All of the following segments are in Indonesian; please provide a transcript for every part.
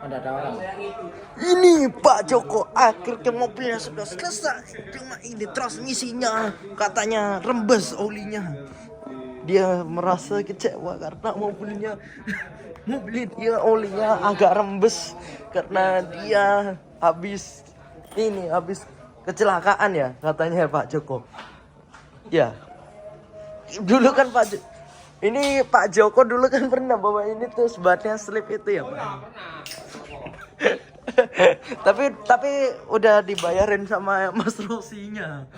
Ada orang. Ini Pak Joko akhirnya mobilnya sudah selesai. Cuma ini transmisinya katanya rembes olinya. Dia merasa kecewa karena mobil dia olinya agak rembes karena dia habis kecelakaan ya katanya Pak Joko. Ya. Dulu kan ini Pak Joko dulu kan pernah bawa ini tuh sebatnya slip itu ya Pak. tapi udah dibayarin sama Mas Rosinya.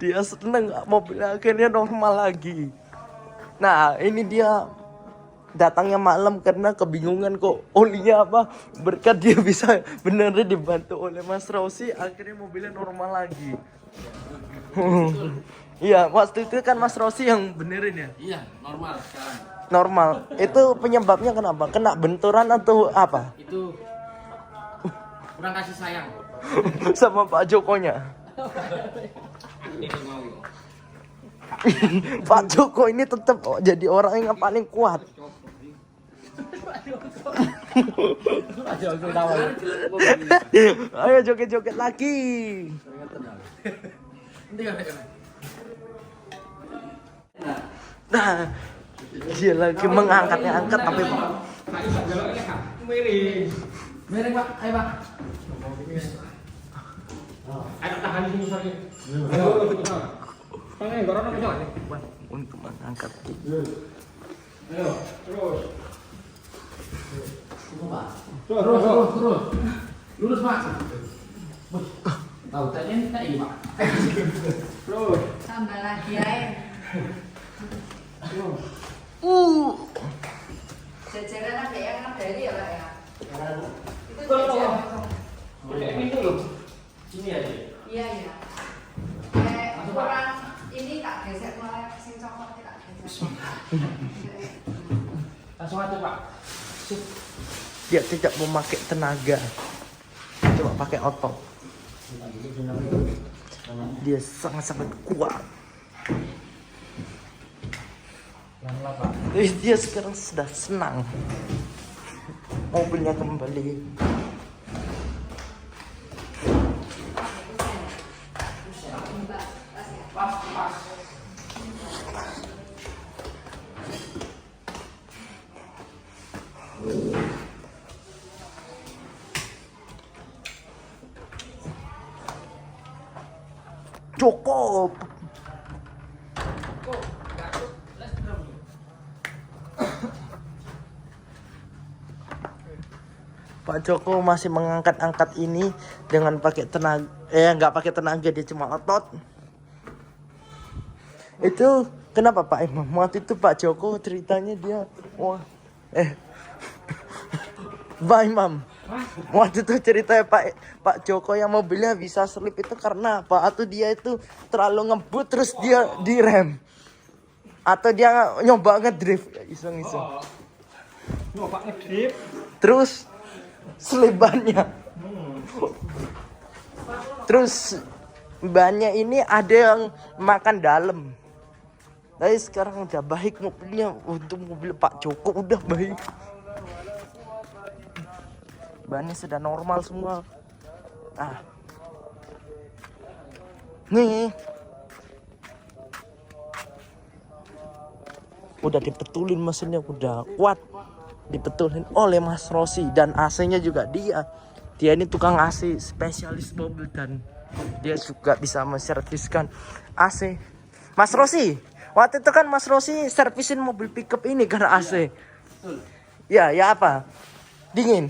Dia seneng mobilnya akhirnya normal lagi. Nah ini dia datangnya malam karena kebingungan kok olinya apa. Berkat dia bisa beneran dibantu oleh Mas Rosi, akhirnya mobilnya normal lagi. Iya, waktu itu kan Mas Rosi yang benerin ya? Iya, normal sekarang. Normal. Itu penyebabnya kenapa? Kena benturan atau apa? Itu kurang kasih sayang. Sama Pak Jokonya. Pak Joko ini tetap jadi orang yang paling kuat. Ayo joget-joget lagi. Nah, dia lagi angkat tapi Miring Pak, ayo Pak. Ayo tahan di sini sorry. Ayo, gorong coba. Untuk mengangkat. Ayo, terus. Terus. Lurus Pak. Tahu tanya ini tak Pak. Terus. Tambah lagi air. Jajaran apa ya? Kan dari ya Pak ya? Itu jajaran. Ini dulu. Sini aja. Iya. Kurang ini tak gesek malah sing coklat tak gesek. Langsung aja Pak. Dia tidak memakai tenaga. Coba pakai otot. Dia sangat-sangat kuat. Jadi dia sekarang sudah senang. Mobilnya kembali. Pas. Cukup. Pak Joko masih mengangkat-angkat ini dengan pakai tenaga, nggak pakai tenaga, dia cuma otot. Itu kenapa Pak Imam? Waktu itu Pak Joko ceritanya dia, Pak Imam, waktu itu ceritanya Pak Joko yang mobilnya bisa selip itu karena apa? Atau dia itu terlalu ngebut terus dia direm? Atau dia nyoba ngedrift? Iseng-iseng. Nyoba ngedrift. Terus selibannya. Terus bannya ini ada yang makan dalam. Tapi sekarang udah baik mobilnya. Untuk mobil Pak Joko udah baik. Bannya sudah normal semua. Ah. Nih. Udah dibetulin mesinnya, udah kuat. Dibetulin oleh Mas Rosi, dan AC-nya juga dia ini tukang AC, spesialis mobil, dan dia juga bisa menserviskan AC. Mas Rosi, waktu itu kan Mas Rosi servisin mobil pickup ini karena AC. Betul. Ya apa? Dingin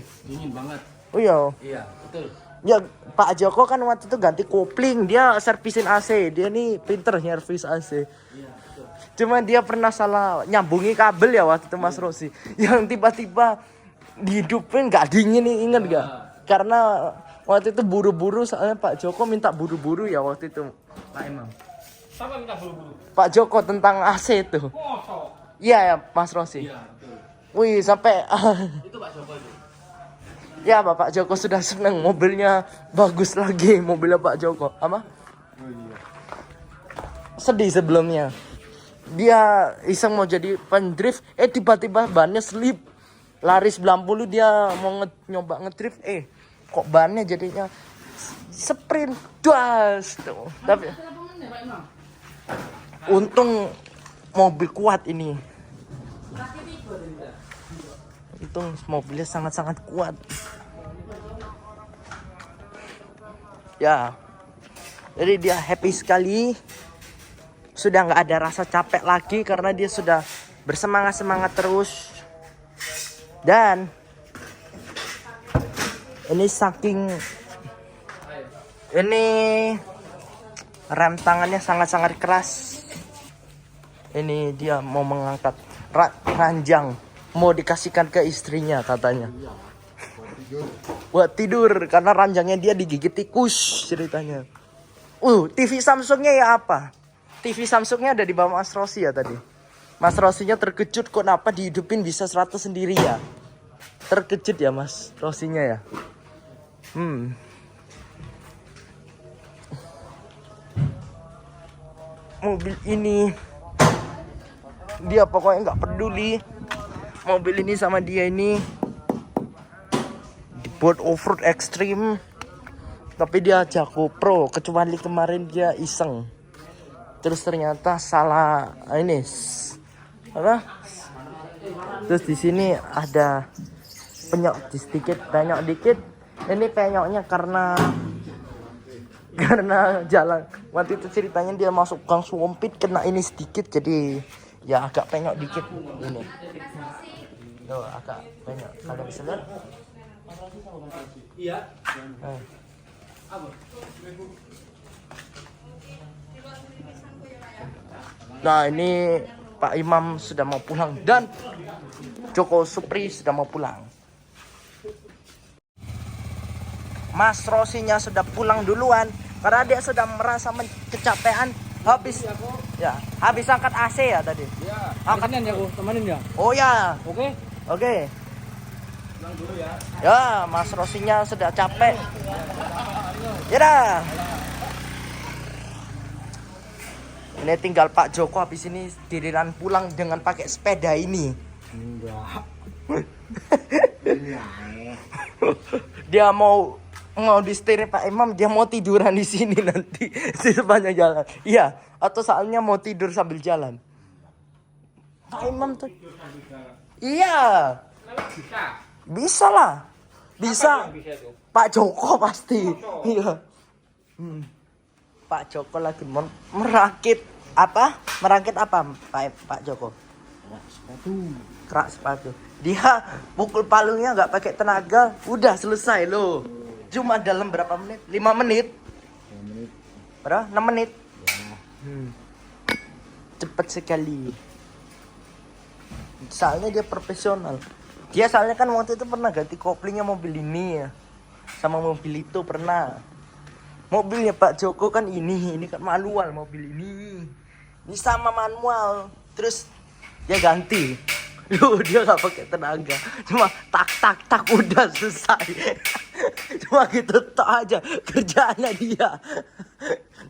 Banget. Oh iya. Iya, betul. Ya Pak Joko kan waktu itu ganti kopling, dia servisin AC. Dia nih pinter servis AC. Iya, betul. Cuma dia pernah salah nyambungi kabel ya waktu itu Mas Rosi, yang tiba-tiba dihidupin nggak dingin nih, inget nggak? Karena waktu itu buru-buru, soalnya Pak Joko minta buru-buru ya waktu itu Pak Imam. Siapa minta buru-buru? Pak Joko tentang AC itu. Iya ya Mas Rosi. Iya, betul. Wih sampai Itu Pak Joko itu. ya Bapak Joko sudah seneng mobilnya bagus lagi, mobilnya Pak Joko. Apa? Oh iya. Sedih sebelumnya. Dia iseng mau jadi pendrift, tiba-tiba bannya slip. lari 90 dia mau nyoba ngedrift, kok bannya jadinya sprint das tuh. Tapi untung mobil kuat ini. Untung mobilnya sangat-sangat kuat. Ya, jadi dia happy sekali. Sudah nggak ada rasa capek lagi karena dia sudah bersemangat-semangat terus. Dan ini saking ini rem tangannya sangat-sangat keras. Ini dia mau mengangkat ranjang, mau dikasihkan ke istrinya katanya. Buat tidur karena ranjangnya dia digigit tikus ceritanya. TV Samsungnya ya apa? TV Samsungnya ada di bawah Mas Rossi ya tadi. Mas Rossinya terkejut kok kenapa dihidupin bisa 100 sendiri ya. Terkejut ya Mas Rossinya ya. Mobil ini dia pokoknya nggak peduli. Mobil ini sama dia ini dibuat off-road ekstrim. Tapi dia jago pro, kecuali kemarin dia iseng. Terus ternyata salah ini apa? Terus di sini ada penyok sedikit, penyok dikit. Ini penyoknya karena jalan. Waktu itu ceritanya dia masuk gang sumpit kena ini sedikit, jadi ya agak penyok dikit ini. Tuh agak penyok. Kalian bisa lihat? Iya. Nah ini Pak Imam sudah mau pulang dan Joko Supri sudah mau pulang. Mas Rossinya sudah pulang duluan karena dia sudah merasa kecapean habis angkat AC ya tadi. Iya. Angkat ya, temenin ya. Oh ya. Oke. Pulang dulu ya. Ya, Mas Rossinya sudah capek. Ya dah. Ini tinggal Pak Joko habis ini diriran pulang dengan pakai sepeda ini. Enggak. Dia mau di setir Pak Imam, dia mau tiduran di sini nanti di sepanjang jalan. Iya, atau soalnya mau tidur sambil jalan. Pak Imam tuh. Iya. Bisa lah. Bisa. Pak Joko pasti. Iya. Pak Joko lagi merakit apa? Merakit apa Pak Joko? Kerak sepatu. Dia pukul palungnya nggak pakai tenaga, udah selesai loh. Cuma dalam berapa menit? 5 menit. 5 menit. Berapa? 6 menit. Ya. Cepat sekali. Soalnya dia profesional. Dia soalnya kan waktu itu pernah ganti koplingnya mobil ini ya. Sama mobil itu pernah. Mobilnya Pak Joko kan ini kan manual mobil ini. Ini sama manual. Terus dia ganti. Loh, dia gak pakai tenaga. Cuma tak udah selesai. Cuma gitu tok aja kerjaannya dia.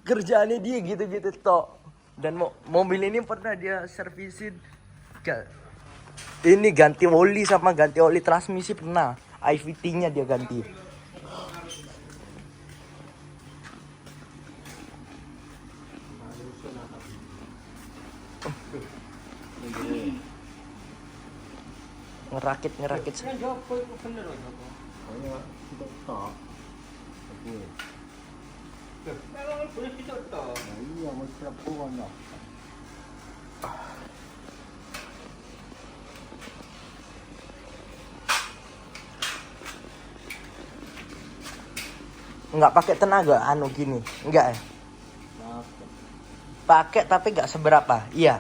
Kerjaannya dia gitu-gitu tok. Dan mobil ini pernah dia servisin. Ini ganti oli sama ganti oli transmisi pernah. IVT-nya dia ganti. Ngerakit. Nggak pakai tenaga gini. Enggak ya? Pakai tapi nggak seberapa. Iya.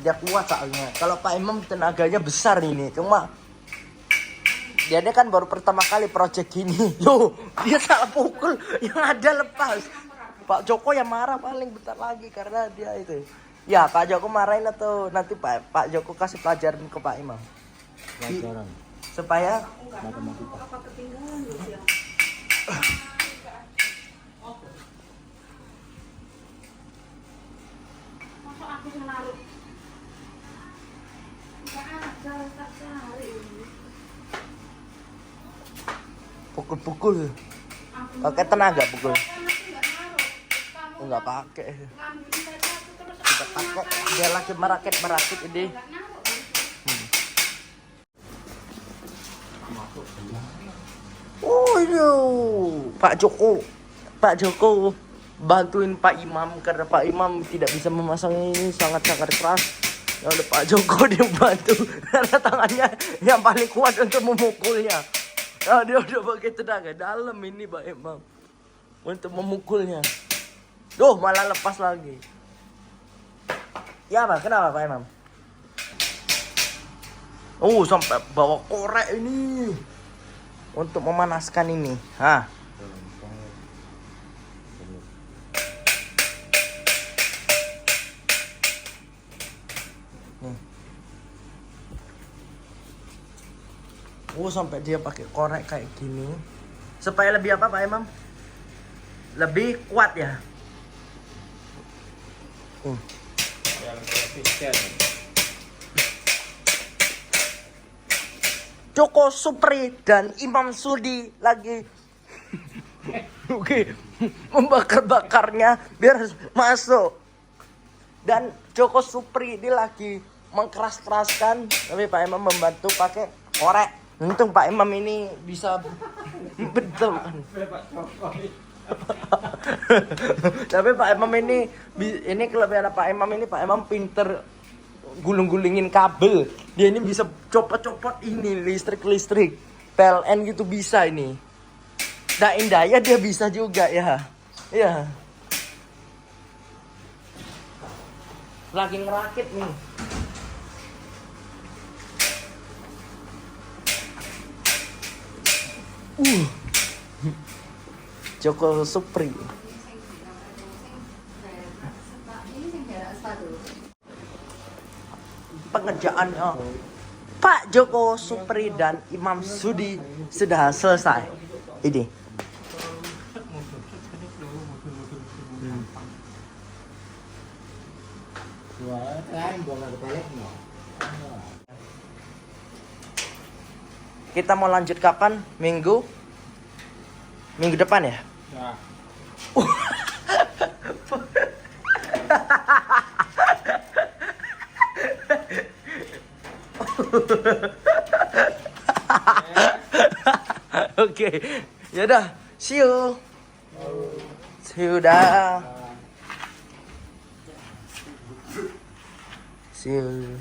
Dia kuat soalnya. Kalau Pak Imam tenaganya besar ini. Cuma dia kan baru pertama kali project gini. Loh, dia salah pukul. Yang ada lepas. Pak Joko yang marah paling bentar lagi karena dia itu. Ya, Pak Joko marahin atau nanti Pak Joko kasih pelajaran ke Pak Imam. Pelajaran. Supaya Matematika. Masuk aku yang naruh. Enggak ada, tak cari. Pukul-pukul. Pakai tenaga pukul. Enggak pakai. Kita pakai dia lagi merakit ini. Oh iya, Pak Joko bantuin Pak Imam karena Pak Imam tidak bisa memasang ini, sangat-sangat keras. Ya udah Pak Joko dia bantu karena tangannya yang paling kuat untuk memukulnya. Ya dia udah pakai tenaga dalam ini Pak Imam untuk memukulnya. Duh malah lepas lagi. Ya Pak, kenapa Pak Imam? Oh sampai bawa korek ini untuk memanaskan ini. Hah. Nih. Oh sampai dia pakai korek kayak gini supaya lebih apa Pak Imam? Lebih kuat ya. Yang konsisten. Joko Supri dan Imam Sudi lagi oke membakar-bakarnya biar masuk. Dan Joko Supri ini lagi mengkeras-keraskan, tapi Pak Imam membantu pakai korek. Untung Pak Imam ini bisa betul kan. Tapi Pak Imam ini kelebihan Pak Imam ini, Pak Imam pinter gulung-gulingin kabel. Dia ini bisa copot-copot ini listrik PLN gitu bisa ini. Dain daya dia bisa juga ya. Iya. Lagi ngerakit nih. Joko Supri. Pengerjaannya Pak Joko Supri dan Imam Sudi sudah selesai. Ini. Kita mau lanjut kapan? Minggu depan ya? Ya. Oke, yaudah, see you. Dah. See you.